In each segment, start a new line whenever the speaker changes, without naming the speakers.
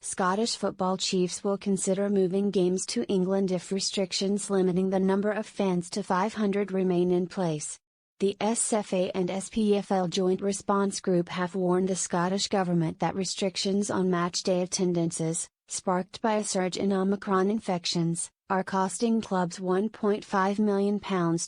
Scottish football chiefs will consider moving games to England if restrictions limiting the number of fans to 500 remain in place. The SFA and SPFL Joint Response Group have warned the Scottish Government that restrictions on matchday attendances, sparked by a surge in Omicron infections, are costing clubs £1.5 million,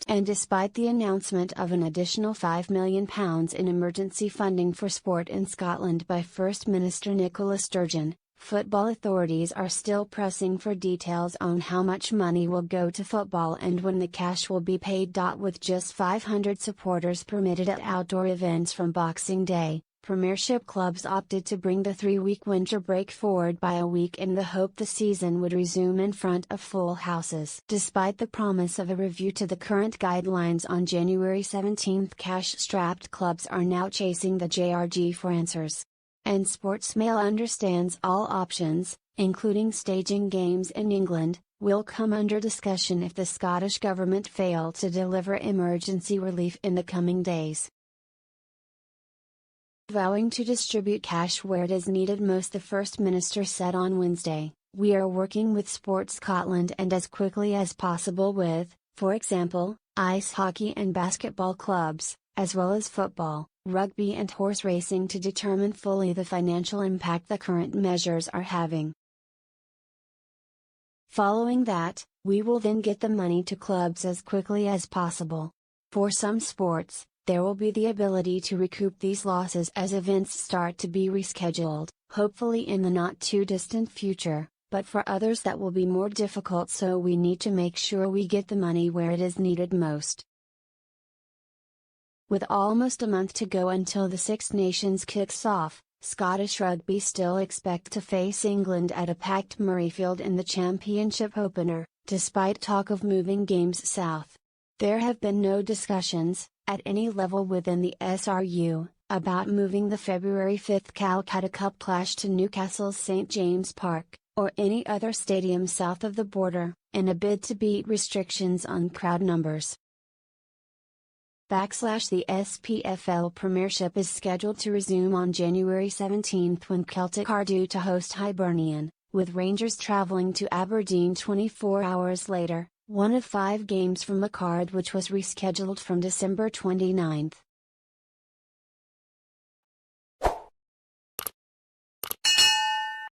and despite the announcement of an additional £5 million in emergency funding for sport in Scotland by First Minister Nicola Sturgeon, football authorities are still pressing for details on how much money will go to football and when the cash will be paid. With just 500 supporters permitted at outdoor events from Boxing Day, Premiership clubs opted to bring the 3-week winter break forward by a week in the hope the season would resume in front of full houses. Despite the promise of a review to the current guidelines on January 17, cash-strapped clubs are now chasing the JRG for answers. And Sportsmail understands all options, including staging games in England, will come under discussion if the Scottish Government fail to deliver emergency relief in the coming days. Vowing to distribute cash where it is needed most, the First Minister said on Wednesday, "We are working with Sport Scotland and as quickly as possible with, for example, ice hockey and basketball clubs, as well as football, rugby and horse racing to determine fully the financial impact the current measures are having. Following that, we will then get the money to clubs as quickly as possible. For some sports, there will be the ability to recoup these losses as events start to be rescheduled, hopefully in the not too distant future, but for others that will be more difficult, so we need to make sure we get the money where it is needed most." With almost a month to go until the Six Nations kicks off, Scottish Rugby still expect to face England at a packed Murrayfield in the Championship opener, despite talk of moving games south. There have been no discussions, at any level within the SRU, about moving the February 5 Calcutta Cup clash to Newcastle's St James Park, or any other stadium south of the border, in a bid to beat restrictions on crowd numbers. The SPFL Premiership is scheduled to resume on January 17 when Celtic are due to host Hibernian, with Rangers travelling to Aberdeen 24 hours later, one of 5 games from a card which was rescheduled from December 29.